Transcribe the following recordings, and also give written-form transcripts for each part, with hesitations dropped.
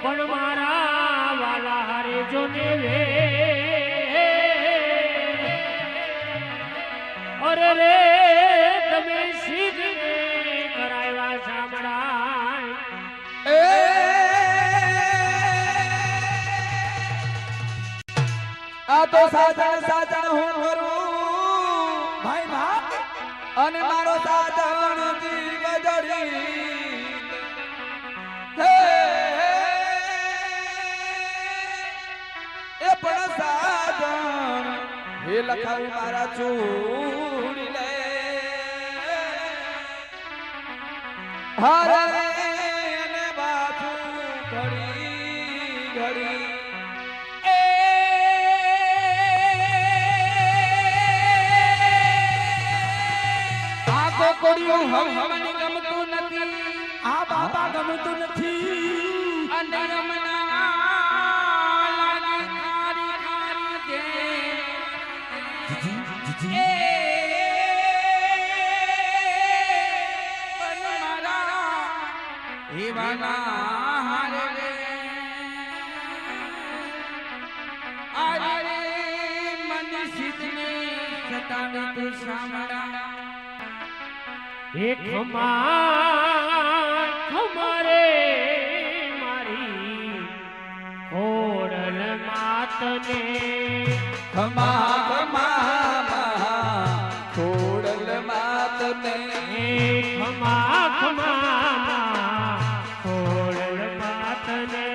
પણ મારા વાલા હારે જોને રે અરે રે તમે સિદ્ધને કરાવ્યા સાંભળાય આ તો સાજણ હું કરું ભાઈ ભાઈ અને મારો સાજણ જીવ જડી હે એ પણ સાજણ હે લખાવી મારા ચૂડી લે હારે ને બાજુ ઘડી ઘડી કોડિયું મને ગમતું નથી આ બાબા ગમતું નથી અને રમના લાગી ખારી ખારી દે પણ મારા એવાના હારે રે આરે મને સિદ્ધને સતાવે તો સાંભળા ખમારે મારી ખોડલ માતને ખમા ખમા ખોડલ માતને ખમા ખોડલ માતને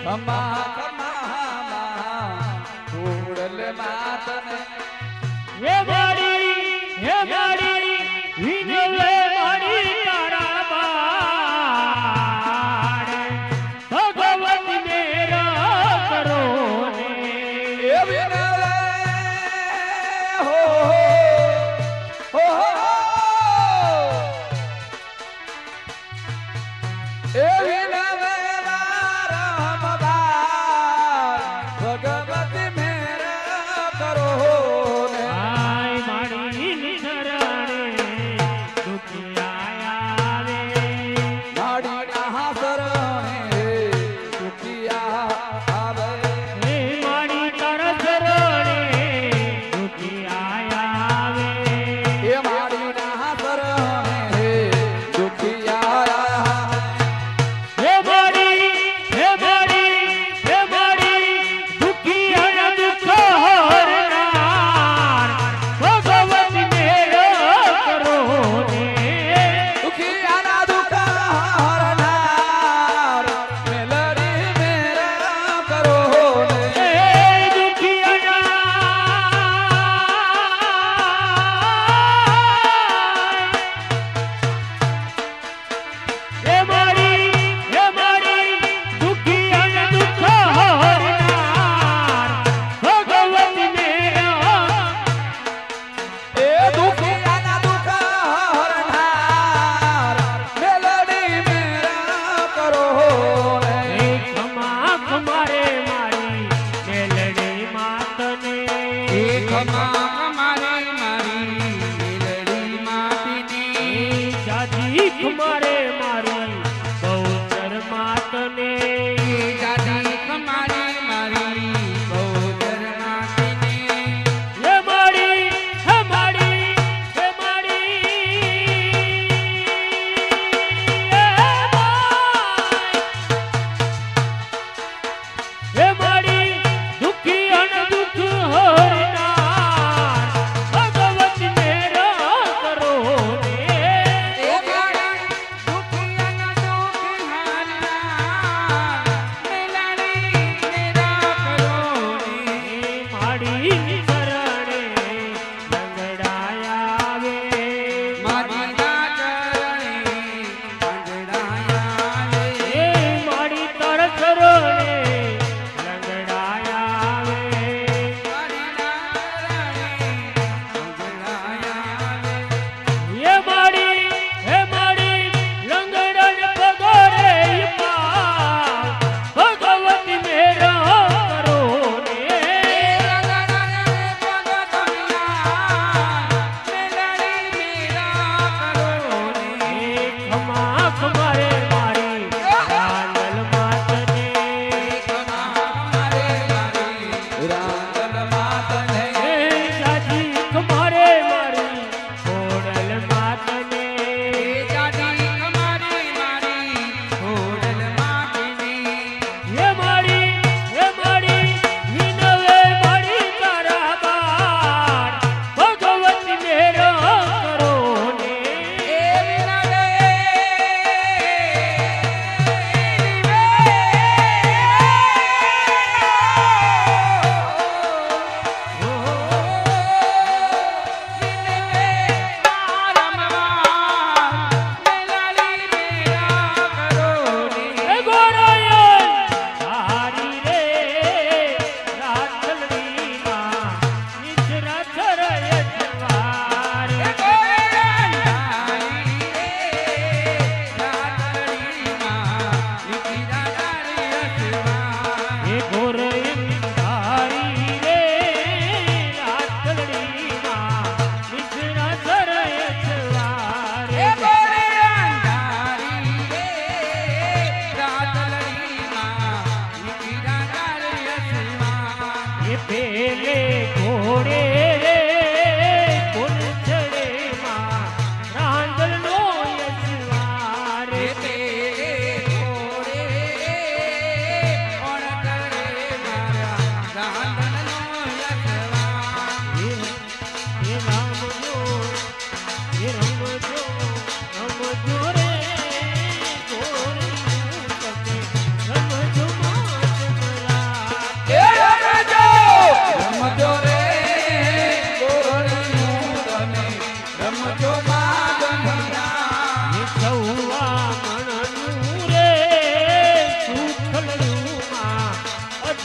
ખમા ખમા ખોડલ માતને હે મારી વિનવે મારી તારા બાળ ભગવત મેરા કરો ને એ વિનવે હો એ વિનવે મારા બાળ ભગવત મેરા કરો ને આય મારી શરણે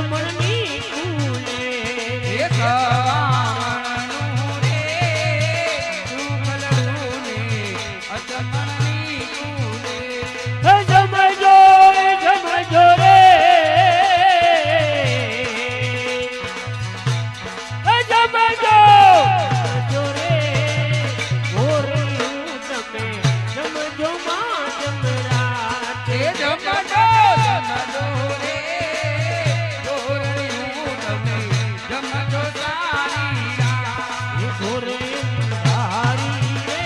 અતમણની કુલે હે કામણનું રે સુખલડું ને અતમણની કુલે જમજો જમજો રે જમજો જમજો રે ઓરિયું તમે જમજો માં જમરાત હે જમજો જમજો રે ગોરણિયું તમે જમજો સારી રાત એ ગોરે હારી રે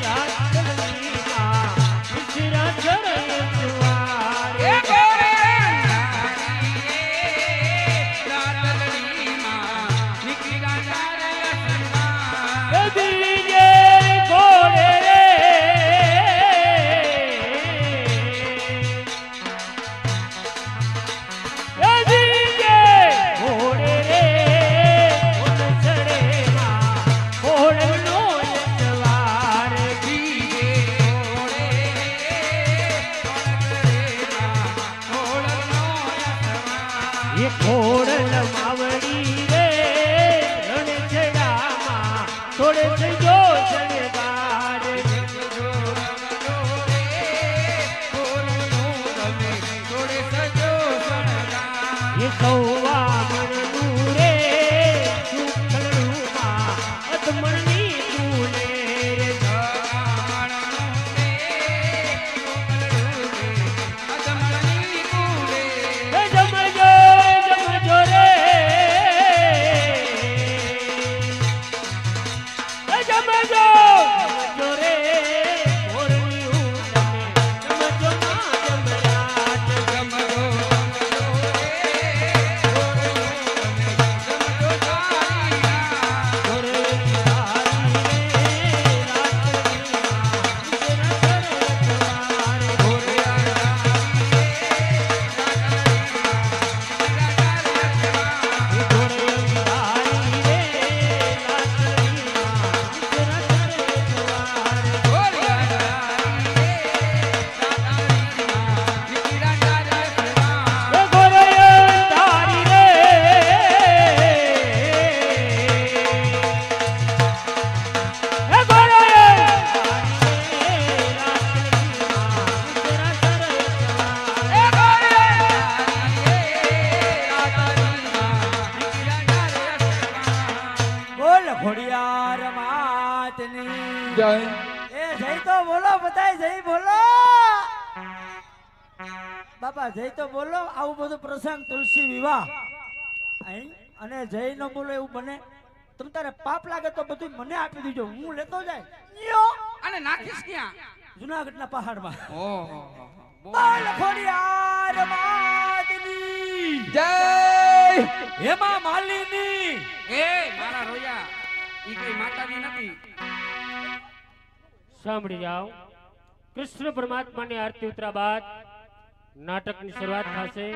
રાતની માં વિચરા ચરે જુવાર હે ગોરણિયું રાતલડી માં નીકળ્યા જારે અસના દીજે ઘોડે રે દીજે ઘોડે રે ઉન ચડે માં ઘોડનો સવાર દીજે ઘોડે ઘોડનો યસવા એ ઘોડલ માવડી રે રણ ચડામાં થોડે થયો શણગાર એ કૌવા મણનું રે સુખલડુમાં અતમણની કુલે રે એ જમજો જમજો રે એ જમજો જમજો રે ઓરણિયું તમે જમજો માં જમરાત ઘોરે હારી રે રાતની માં વિચરા ચરે જુવાર એ ઘોરે હારી રે રાતની માં વિચરા ચરે જુવાર એ ઘોરે અંધારી રે એ ઘોરે બોલ ઘોડિયાર માતની જય એ જય તો બોલો બધાય જય બોલો બાપા જય તો બોલો આવું બધું પ્રસંગ તુલસી વિવાહ અહીં અને જય ન બોલો એવું બને તમ તારે પાપ લાગે તો બધું મને આપી દીજો હું લેતો જાય યો અને નાખીશ ક્યાં જુનાગઢના પહાડમાં ઓહો બોલ ઘોડિયાર માતની જય હેમા માલિની એ મારા રોયા ઈ કઈ માતાજી નથી સાંભળી જાઓ કૃષ્ણ પરમાત્માની આરતી ઉતરા બાદ નાટકની શરૂઆત થશે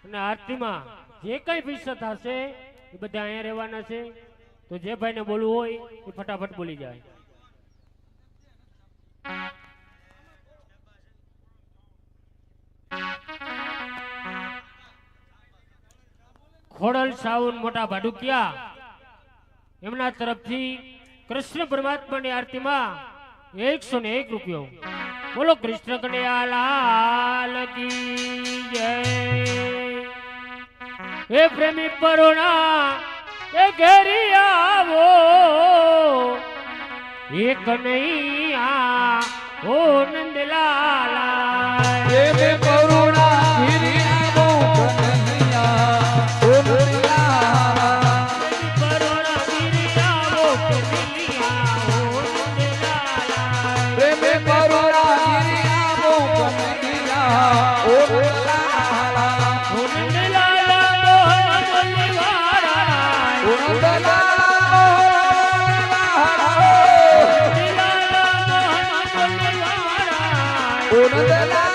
અને આરતીમાં જે કઈ વિષય થશે એ બધા અહીંયા રહેવાના છે તો જે ભાઈને બોલવું હોય એ ફટાફટ બોલી જાય ખોડલ સાઉન મોટા ભાડુકિયા એમના તરફથી કૃષ્ણ પરમાત્માની આરતીમાં 101 રૂપિયો બોલો કૃષ્ણ કનૈયા લાલ કી જય હે પ્રેમી પરોણા એ ઘેરી આવો એ કનૈયા ઓ નંદલાલા દેવે કરુણા ગિરિયા બહુ કનૈયા ઓ નંદલાલા પરોણા ગીરી આવો કનૈયા ઓ નંદલાલા દેવે કરુણા ગિરિયા બહુ કનૈયા ઓ નંદલાલા ઓ નંદલાલા મોહન બોલીવાળા ઓ નંદલાલા નંદલાલા મોહન બોલીવાળા ઓ નંદલાલા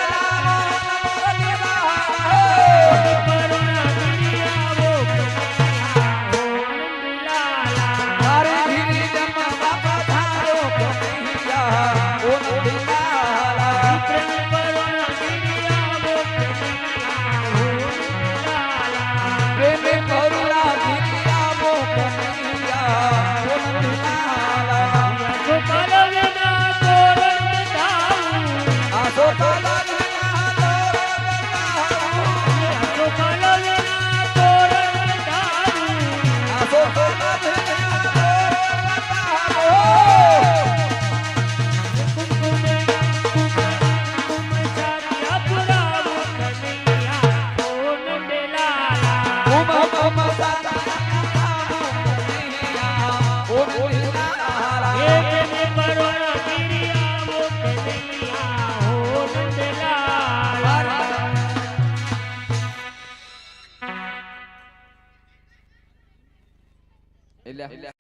એટલે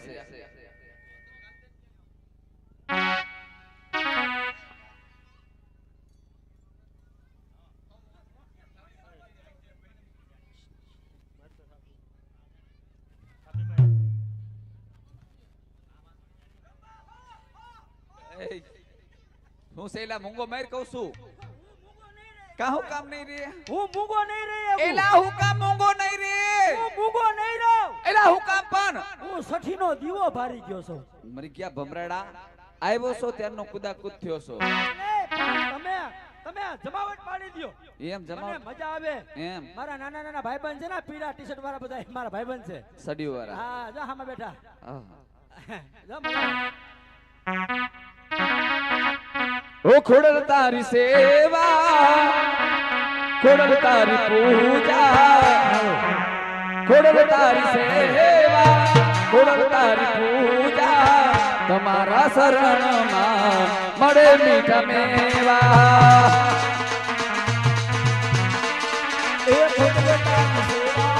હું સેલા મૂંગો માર કહું છું કા હું કામ નહીં રે હું મૂંગો નહીં રહે એલા હું કામ મૂંગો નહીં રે હું મૂંગો નહીં રહું એલા હું કામ પણ હું સઠીનો દીવો ભારી ગયો છું મરી ગયા ભમરાડા આવ્યો છો ત્યારનો કુદાકુદ થયો છો તમે તમે જમાવટ પાડી દ્યો એમ મને જમાવટ મજા આવે એમ મારા નાના નાના ભાઈબંધ છે ને પીળા ટી-શર્ટ વાળા બધા મારા ભાઈબંધ છે સડી વાળા હા જા હામાં બેઠા આહા. જા મને ઓ ખોડલ તારી સેવા ખોડલ તારી પૂજા ખોડલ તારી સેવા ખોડલ તારી પૂજા તમારા શરણમાં મળે મીઠા મેવા એ ખોટલે તારી સેવા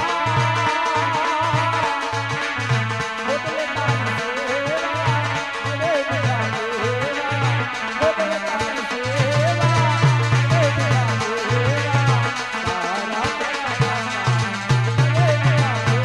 ખોટલે તારી સેવા મને મીઠા દેવા ખોટલે તારી સેવા મને મીઠા દેવા તારા મને મીઠા દેવા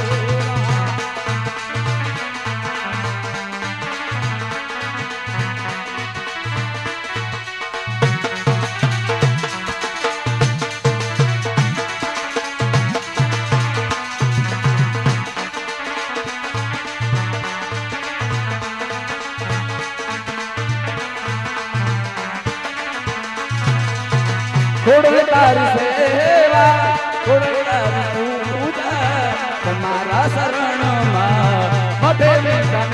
ખોડલ તારી સેવા ખોડલ તારી પૂજા તમારા શરણમાં મળે મીઠા